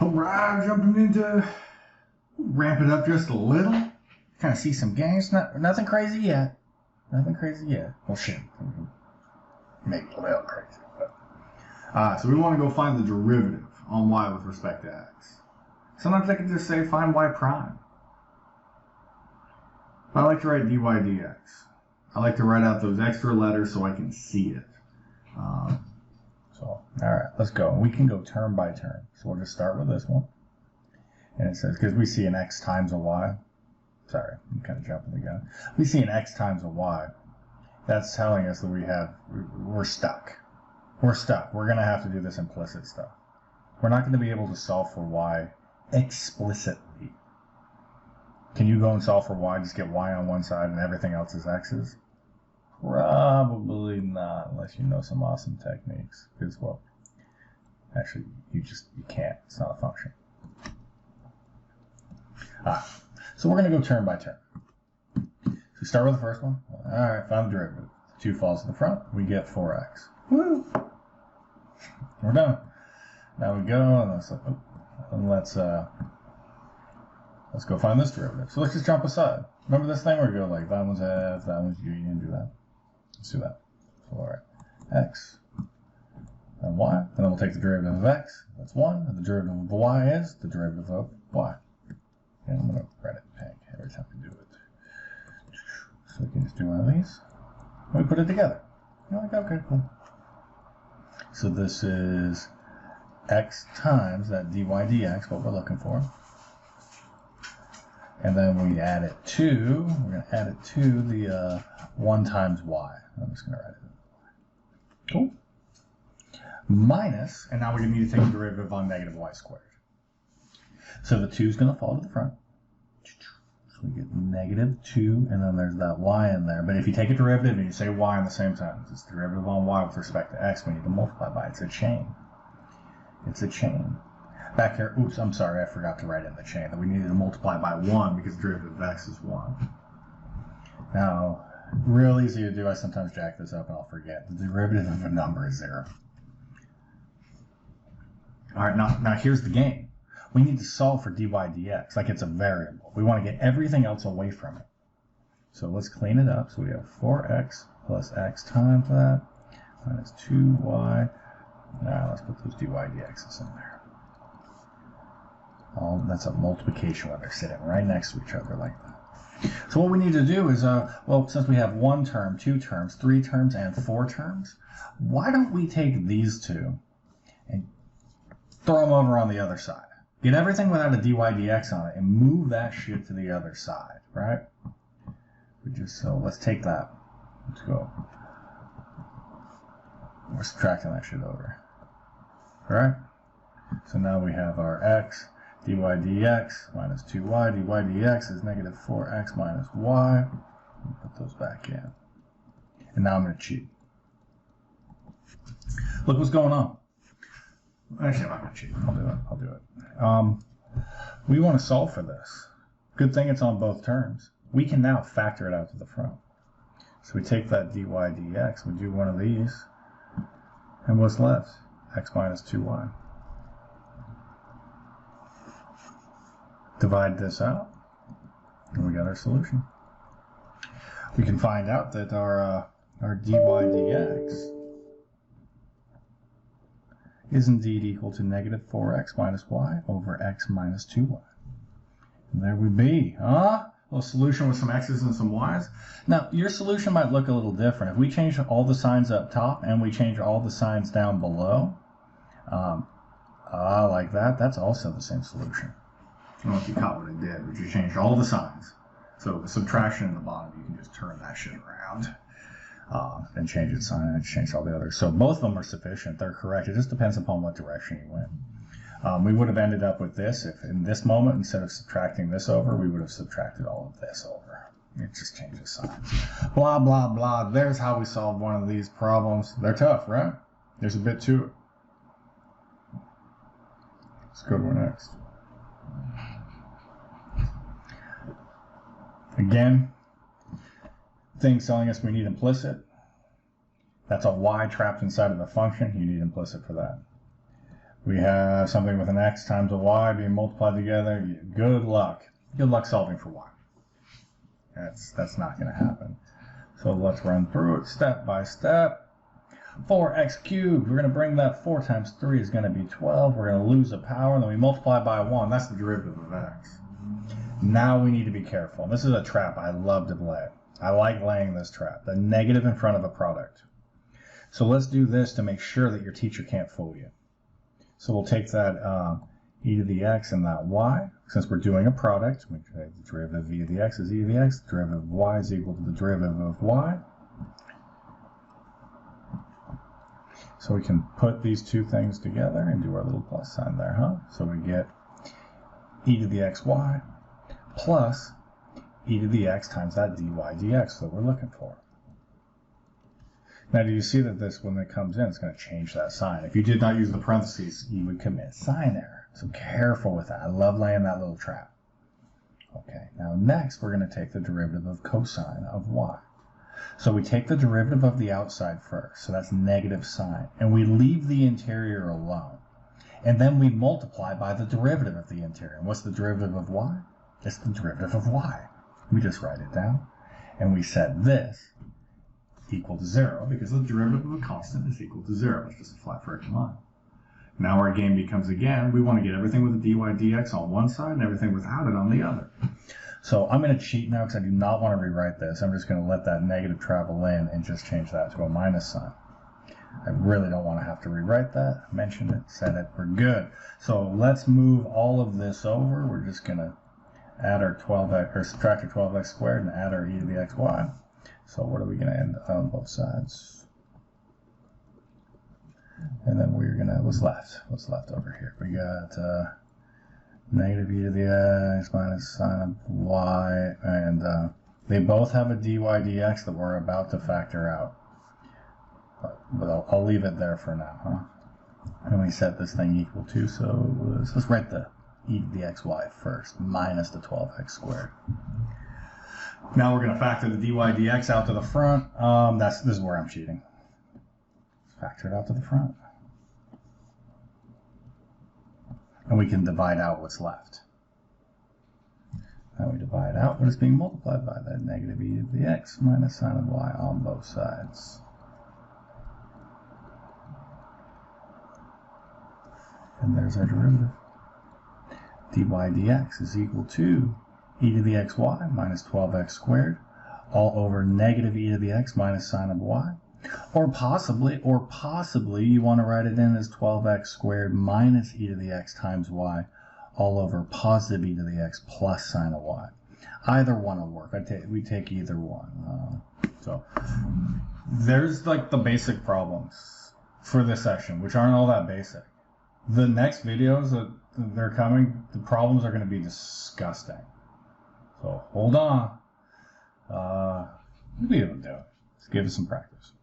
Alright, jumping into ramp it up just a little. Kind of see some gains. Nothing crazy yet. Nothing crazy yet. Well, shit. Maybe a little crazy. But. So we want to go find the derivative on y with respect to x. Sometimes I can just say find y prime. I like to write dy dx. I like to write out those extra letters so I can see it. All right, let's go. We can go term by term. So we'll just start with this one. And it says, because we see an x times a y. Sorry, I'm kind of jumping the gun. We see an x times a y. That's telling us that we're stuck. We're stuck. We're going to have to do this implicit stuff. We're not going to be able to solve for y explicitly. Can you go and solve for y, just get y on one side and everything else is x's? Probably not, unless you know some awesome techniques. Because, well, actually, you can't. It's not a function. So we're going to go term by term. So we start with the first one. All right, find the derivative. 2 falls to the front. We get 4x. Woo! We're done. Now we go and let's go find this derivative. So let's just jump aside. Remember this thing where we go like that one's f, that one's u, and do that. Let's do that. So, all right, x and y, and then we'll take the derivative of x. That's 1, and the derivative of y is the derivative of y. And I'm going to write it pink every time we do it. So we can just do one of these. And we put it together. You're like, okay, cool. So this is x times that dy dx, what we're looking for. And then we add it to, we're going to add it to the 1 times y. I'm just going to write it in. Cool. Minus, and now we're going to need to take the derivative on negative y squared. So the 2 is going to fall to the front. So we get negative 2, and then there's that y in there. But if you take a derivative and you say y in the same sentence, it's the derivative on y with respect to x, we need to multiply by it. It's a chain. It's a chain. Back here, oops, I'm sorry, I forgot to write in the chain that we needed to multiply by 1 because the derivative of x is 1. Now, real easy to do. I sometimes jack this up and I'll forget. The derivative of a number is 0. All right, now here's the game. We need to solve for dy dx like it's a variable. We want to get everything else away from it. So let's clean it up. So we have 4x plus x times that minus 2y. Now let's put those dy dx's in there. That's a multiplication when they're sitting right next to each other like that. So what we need to do is, well, since we have 1 term, 2 terms, 3 terms, and 4 terms, why don't we take these two and throw them over on the other side? Get everything without a dy dx on it and move that shit to the other side, right? So let's take that. Let's go. We're subtracting that shit over. All right? So now we have our x, dy dx minus 2y. Dy dx is negative 4x minus y. Put those back in. And now I'm going to cheat. Look what's going on. Actually, I'm not going to cheat. I'll do it. We want to solve for this. Good thing it's on both terms. We can now factor it out to the front. So we take that dy dx, we do one of these, and what's left? X minus 2y. Divide this out, and we got our solution. We can find out that our dy dx is indeed equal to negative 4x minus y over x minus 2y. And there we be, huh? A little solution with some x's and some y's. Now, your solution might look a little different. If we change all the signs up top and we change all the signs down below, like that, that's also the same solution. I don't know if you caught what it did, but you changed all the signs. So the subtraction in the bottom, you can just turn that shit around and change its sign and change all the others. So both of them are sufficient. They're correct. It just depends upon what direction you went. We would have ended up with this if in this moment, instead of subtracting this over, we would have subtracted all of this over. It just changes signs. Blah, blah, blah. There's how we solve one of these problems. They're tough, right? There's a bit to it. Let's go to our next. Again, things telling us we need implicit. That's a y trapped inside of the function. You need implicit for that. We have something with an x times a y being multiplied together. Good luck. Good luck solving for y. That's not going to happen. So let's run through it step by step. 4x cubed. We're going to bring that 4 times 3 is going to be 12. We're going to lose a power, and then we multiply by 1. That's the derivative of x. Now we need to be careful. This is a trap I love to play. I like laying this trap. The negative in front of a product. So let's do this to make sure that your teacher can't fool you. So we'll take that e to the x and that y. Since we're doing a product, we say the derivative of e to the x is e to the x. The derivative of y is equal to the derivative of y. So we can put these two things together and do our little plus sign there, huh? So we get e to the xy plus e to the x times that dy dx that we're looking for. Now, do you see that this, when it comes in, it's going to change that sign? If you did not use the parentheses, you would commit sign error. So careful with that. I love laying that little trap. Okay, now next we're going to take the derivative of cosine of y. So we take the derivative of the outside first, so that's negative sign, and we leave the interior alone. And then we multiply by the derivative of the interior. And what's the derivative of y? It's the derivative of y. We just write it down, and we set this equal to 0, because the derivative of a constant is equal to 0. It's just a flat friction line. Now our game becomes, again, we want to get everything with a dy dx on one side and everything without it on the other. So I'm going to cheat now because I do not want to rewrite this. I'm just going to let that negative travel in and just change that to a minus sign. I really don't want to have to rewrite that. I mentioned it, said it, we're good. So let's move all of this over. We're just going to add our 12x, or subtract our 12x squared and add our e to the xy. So what are we going to end on both sides? And then we're going to, what's left over here? We got negative e to the x minus sine of y, and they both have a dy dx that we're about to factor out. But I'll leave it there for now, huh? And we set this thing equal to, so let's write the e to the xy first, minus the 12x squared. Now we're going to factor the dy dx out to the front. This is where I'm cheating. Factor it out to the front. And we can divide out what's left. Now we divide out what is being multiplied by, that negative e to the x minus sine of y on both sides. And there's our derivative. dy dx is equal to e to the xy minus 12x squared all over negative e to the x minus sine of y. Or possibly you want to write it in as 12x squared minus e to the x times y all over positive e to the x plus sine of y. Either one will work. We take either one. So there's like the basic problems for this section, which aren't all that basic. The next videos that they're coming, the problems are going to be disgusting. So hold on. We'll be able to do it. Let's give it some practice.